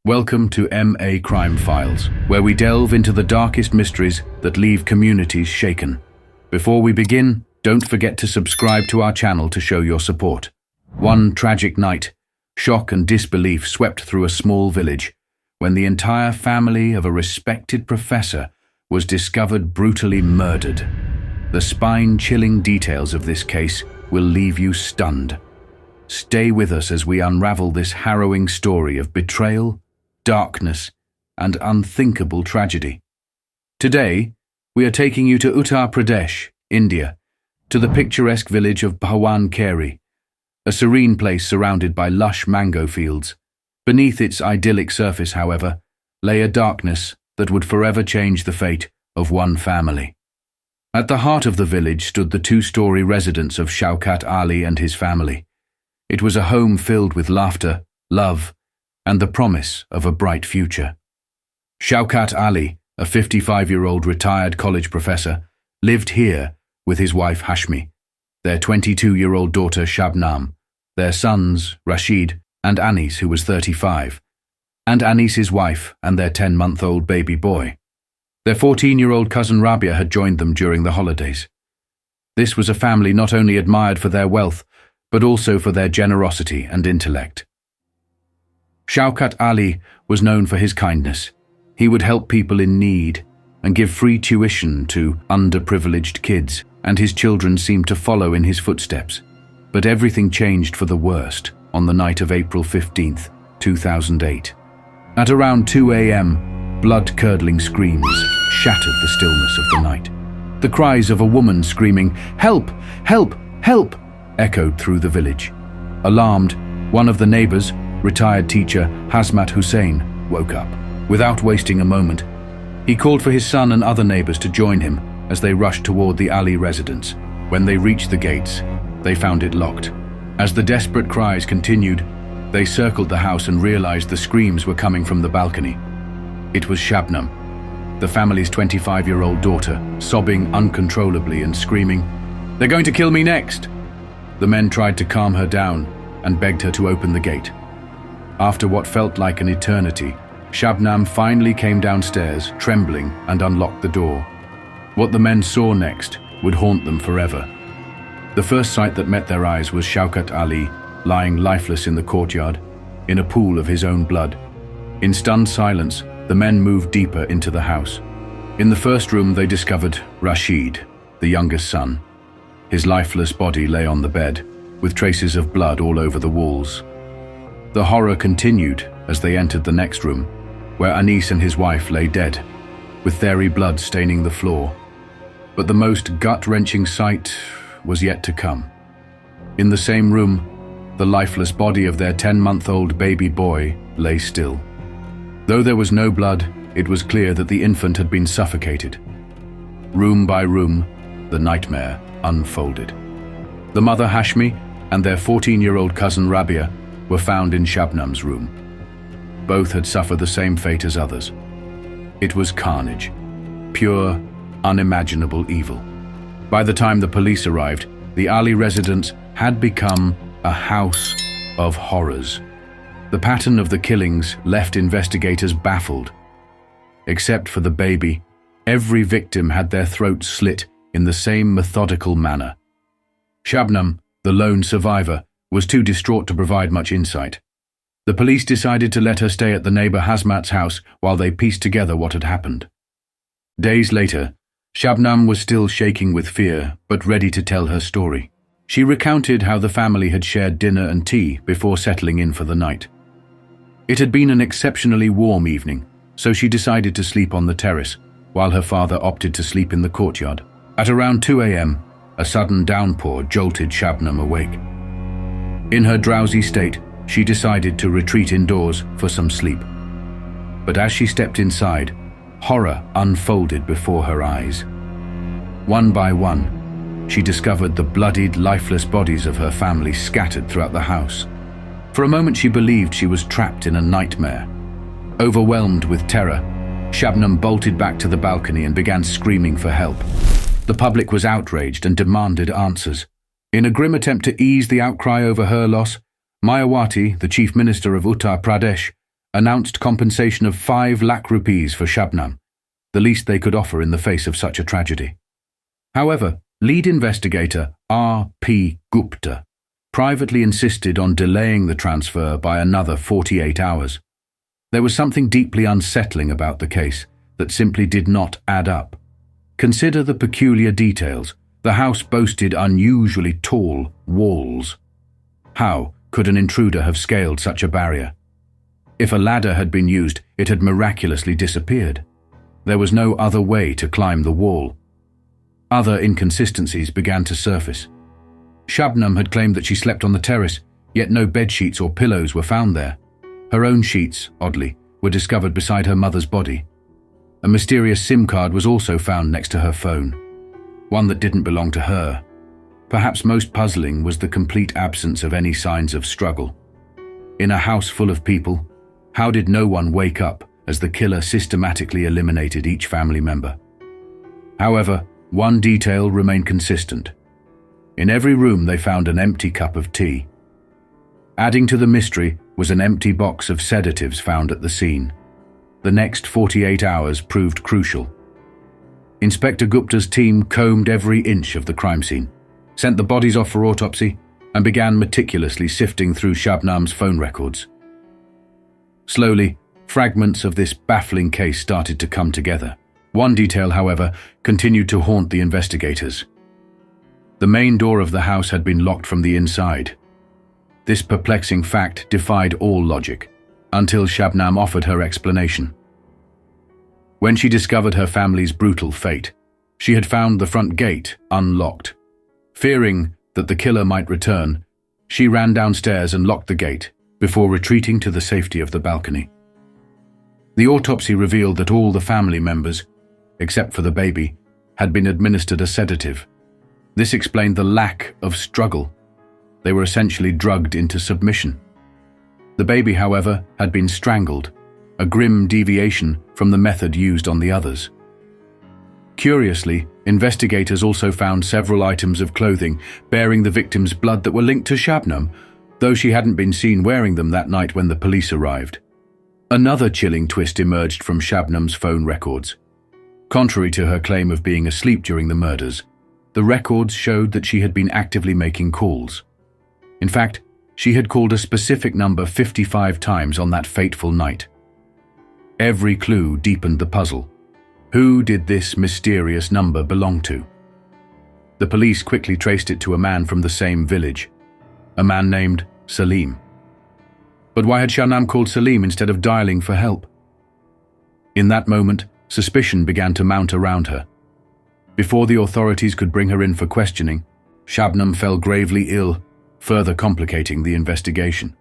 Welcome to MA Crime Files, where we delve into the darkest mysteries that leave communities shaken. Before we begin, don't forget to subscribe to our channel to show your support. One tragic night, shock and disbelief swept through a small village when the entire family of a respected professor was discovered brutally murdered. The spine-chilling details of this case will leave you stunned. Stay with us as we unravel this harrowing story of betrayal, darkness, and unthinkable tragedy. Today, we are taking you to Uttar Pradesh, India, to the picturesque village of Bhawan Kheri, a serene place surrounded by lush mango fields. Beneath its idyllic surface, however, lay a darkness that would forever change the fate of one family. At the heart of the village stood the two-story residence of Shaukat Ali and his family. It was a home filled with laughter, love, and the promise of a bright future. Shaukat Ali, a 55-year-old retired college professor, lived here with his wife Hashmi, their 22-year-old daughter Shabnam, their sons Rashid and Anis, who was 35, and Anis's wife and their 10-month-old baby boy. Their 14-year-old cousin Rabia had joined them during the holidays. This was a family not only admired for their wealth, but also for their generosity and intellect. Shaukat Ali was known for his kindness. He would help people in need and give free tuition to underprivileged kids, and his children seemed to follow in his footsteps. But everything changed for the worst on the night of April 15th, 2008. At around 2 a.m., blood-curdling screams shattered the stillness of the night. The cries of a woman screaming, "Help! Help! Help!" echoed through the village. Alarmed, one of the neighbors, retired teacher Hazmat Hussain, woke up. Without wasting a moment, he called for his son and other neighbors to join him as they rushed toward the Ali residence. When they reached the gates, they found it locked. As the desperate cries continued, they circled the house and realized the screams were coming from the balcony. It was Shabnam, the family's 25-year-old daughter, sobbing uncontrollably and screaming, "They're going to kill me next!" The men tried to calm her down and begged her to open the gate. After what felt like an eternity, Shabnam finally came downstairs, trembling, and unlocked the door. What the men saw next would haunt them forever. The first sight that met their eyes was Shaukat Ali lying lifeless in the courtyard, in a pool of his own blood. In stunned silence, the men moved deeper into the house. In the first room, they discovered Rashid, the youngest son. His lifeless body lay on the bed, with traces of blood all over the walls. The horror continued as they entered the next room, where Anis and his wife lay dead, with fiery blood staining the floor. But the most gut-wrenching sight was yet to come. In the same room, the lifeless body of their 10-month-old baby boy lay still. Though there was no blood, it was clear that the infant had been suffocated. Room by room, the nightmare unfolded. The mother Hashmi and their 14-year-old cousin Rabia were found in Shabnam's room. Both had suffered the same fate as others. It was carnage, pure, unimaginable evil. By the time the police arrived, the Ali residence had become a house of horrors. The pattern of the killings left investigators baffled. Except for the baby, every victim had their throats slit in the same methodical manner. Shabnam, the lone survivor, was too distraught to provide much insight. The police decided to let her stay at the neighbor Hazmat's house while they pieced together what had happened. Days later, Shabnam was still shaking with fear, but ready to tell her story. She recounted how the family had shared dinner and tea before settling in for the night. It had been an exceptionally warm evening, so she decided to sleep on the terrace, while her father opted to sleep in the courtyard. At around 2 a.m., a sudden downpour jolted Shabnam awake. In her drowsy state, she decided to retreat indoors for some sleep. But as she stepped inside, horror unfolded before her eyes. One by one, she discovered the bloodied, lifeless bodies of her family scattered throughout the house. For a moment she believed she was trapped in a nightmare. Overwhelmed with terror, Shabnam bolted back to the balcony and began screaming for help. The public was outraged and demanded answers. In a grim attempt to ease the outcry over her loss, Mayawati, the chief minister of Uttar Pradesh, announced compensation of 5 lakh rupees for Shabnam, the least they could offer in the face of such a tragedy. However, lead investigator R.P. Gupta privately insisted on delaying the transfer by another 48 hours. There was something deeply unsettling about the case that simply did not add up. Consider the peculiar details. The house boasted unusually tall walls. How could an intruder have scaled such a barrier? If a ladder had been used, it had miraculously disappeared. There was no other way to climb the wall. Other inconsistencies began to surface. Shabnam had claimed that she slept on the terrace, yet no bedsheets or pillows were found there. Her own sheets, oddly, were discovered beside her mother's body. A mysterious SIM card was also found next to her phone, one that didn't belong to her. Perhaps most puzzling was the complete absence of any signs of struggle. In a house full of people, how did no one wake up as the killer systematically eliminated each family member? However, one detail remained consistent. In every room they found an empty cup of tea. Adding to the mystery was an empty box of sedatives found at the scene. The next 48 hours proved crucial. Inspector Gupta's team combed every inch of the crime scene, sent the bodies off for autopsy, and began meticulously sifting through Shabnam's phone records. Slowly, fragments of this baffling case started to come together. One detail, however, continued to haunt the investigators. The main door of the house had been locked from the inside. This perplexing fact defied all logic, until Shabnam offered her explanation. When she discovered her family's brutal fate, she had found the front gate unlocked. Fearing that the killer might return, she ran downstairs and locked the gate before retreating to the safety of the balcony. The autopsy revealed that all the family members, except for the baby, had been administered a sedative. This explained the lack of struggle. They were essentially drugged into submission. The baby, however, had been strangled, a grim deviation from the method used on the others. Curiously, investigators also found several items of clothing bearing the victim's blood that were linked to Shabnam, though she hadn't been seen wearing them that night when the police arrived. Another chilling twist emerged from Shabnam's phone records. Contrary to her claim of being asleep during the murders, the records showed that she had been actively making calls. In fact, she had called a specific number 55 times on that fateful night. Every clue deepened the puzzle. Who did this mysterious number belong to? The police quickly traced it to a man from the same village, a man named Salim. But why had Shabnam called Salim instead of dialing for help? In that moment, suspicion began to mount around her. Before the authorities could bring her in for questioning, Shabnam fell gravely ill, further complicating the investigation.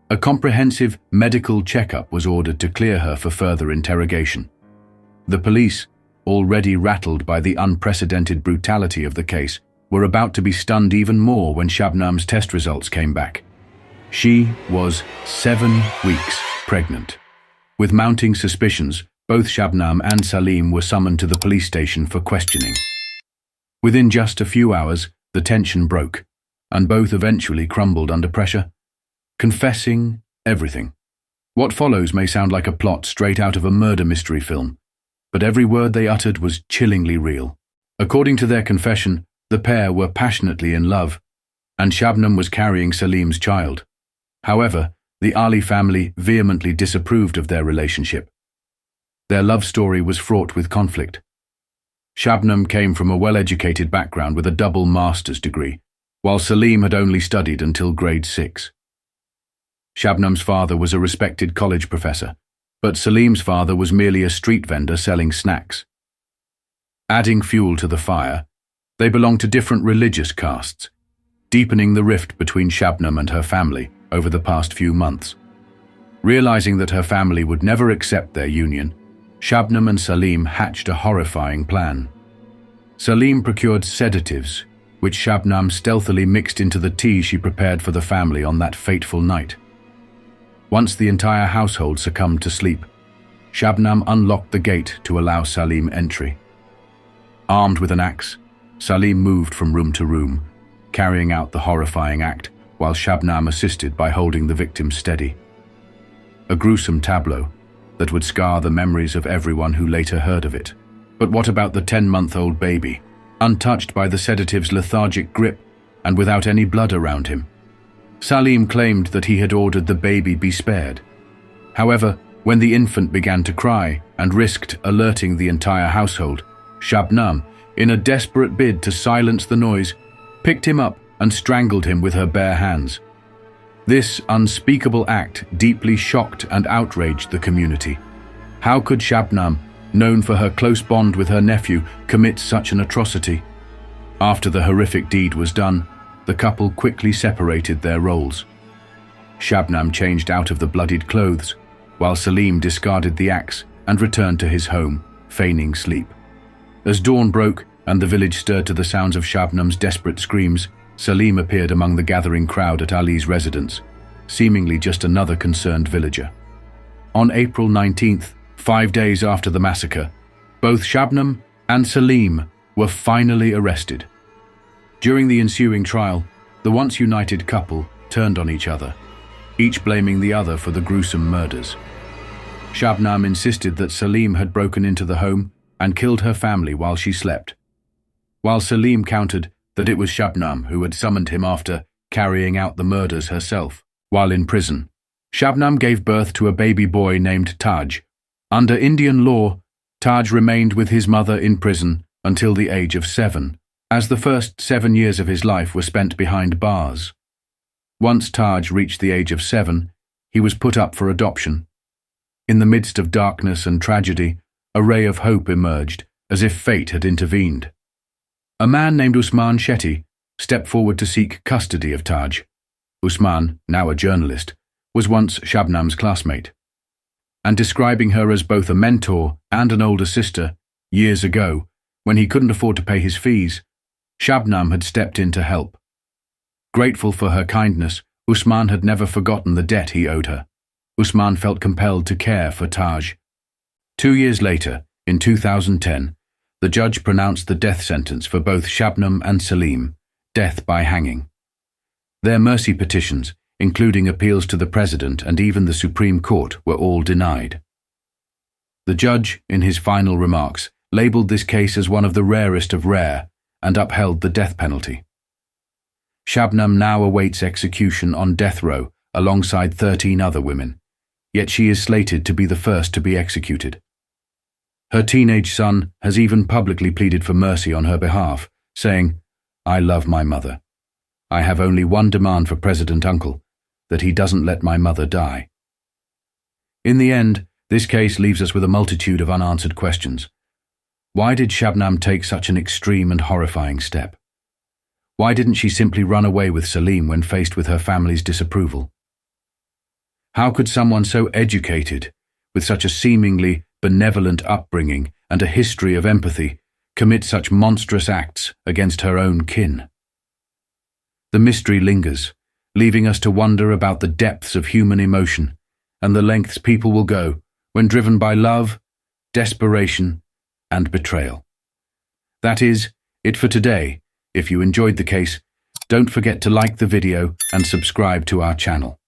A comprehensive medical checkup was ordered to clear her for further interrogation. The police, already rattled by the unprecedented brutality of the case, were about to be stunned even more when Shabnam's test results came back. She was 7 weeks pregnant. With mounting suspicions, both Shabnam and Salim were summoned to the police station for questioning. Within just a few hours, the tension broke, and both eventually crumbled under pressure, confessing everything. What follows may sound like a plot straight out of a murder mystery film, but every word they uttered was chillingly real. According to their confession, the pair were passionately in love, and Shabnam was carrying Salim's child. However, the Ali family vehemently disapproved of their relationship. Their love story was fraught with conflict. Shabnam came from a well-educated background with a double master's degree, while Salim had only studied until grade 6. Shabnam's father was a respected college professor, but Salim's father was merely a street vendor selling snacks. Adding fuel to the fire, they belonged to different religious castes, deepening the rift between Shabnam and her family over the past few months. Realizing that her family would never accept their union, Shabnam and Salim hatched a horrifying plan. Salim procured sedatives, which Shabnam stealthily mixed into the tea she prepared for the family on that fateful night. Once the entire household succumbed to sleep, Shabnam unlocked the gate to allow Salim entry. Armed with an axe, Salim moved from room to room, carrying out the horrifying act while Shabnam assisted by holding the victim steady. a gruesome tableau that would scar the memories of everyone who later heard of it. But what about the 10-month-old baby, untouched by the sedative's lethargic grip and without any blood around him? Salim claimed that he had ordered the baby be spared. However, when the infant began to cry and risked alerting the entire household, Shabnam, in a desperate bid to silence the noise, picked him up and strangled him with her bare hands. This unspeakable act deeply shocked and outraged the community. How could Shabnam, known for her close bond with her nephew, commit such an atrocity? After the horrific deed was done, the couple quickly separated their roles. Shabnam changed out of the bloodied clothes, while Salim discarded the axe and returned to his home, feigning sleep. As dawn broke and the village stirred to the sounds of Shabnam's desperate screams, Salim appeared among the gathering crowd at Ali's residence, seemingly just another concerned villager. On April 19th, 5 days after the massacre, both Shabnam and Salim were finally arrested. During the ensuing trial, the once united couple turned on each other, each blaming the other for the gruesome murders. Shabnam insisted that Salim had broken into the home and killed her family while she slept, while Salim countered that it was Shabnam who had summoned him after carrying out the murders herself. While in prison, Shabnam gave birth to a baby boy named Taj. Under Indian law, Taj remained with his mother in prison until the age of 7, as the first 7 years of his life were spent behind bars. Once Taj reached the age of 7, he was put up for adoption. In the midst of darkness and tragedy, a ray of hope emerged, as if fate had intervened. A man named Usman Shetty stepped forward to seek custody of Taj. Usman, now a journalist, was once Shabnam's classmate. And describing her as both a mentor and an older sister, years ago, when he couldn't afford to pay his fees, Shabnam had stepped in to help. Grateful for her kindness, Usman had never forgotten the debt he owed her. Usman felt compelled to care for Taj. 2 years later, in 2010, the judge pronounced the death sentence for both Shabnam and Salim, death by hanging. Their mercy petitions, including appeals to the president and even the Supreme Court, were all denied. The judge, in his final remarks, labeled this case as one of the rarest of rare and upheld the death penalty. Shabnam now awaits execution on death row alongside 13 other women, yet she is slated to be the first to be executed. Her teenage son has even publicly pleaded for mercy on her behalf, saying, "I love my mother. I have only one demand for President Uncle, that he doesn't let my mother die." In the end, this case leaves us with a multitude of unanswered questions. Why did Shabnam take such an extreme and horrifying step? Why didn't she simply run away with Salim when faced with her family's disapproval? How could someone so educated, with such a seemingly benevolent upbringing and a history of empathy, commit such monstrous acts against her own kin? The mystery lingers, leaving us to wonder about the depths of human emotion and the lengths people will go when driven by love, desperation, and betrayal. That is it for today. If you enjoyed the case, don't forget to like the video and subscribe to our channel.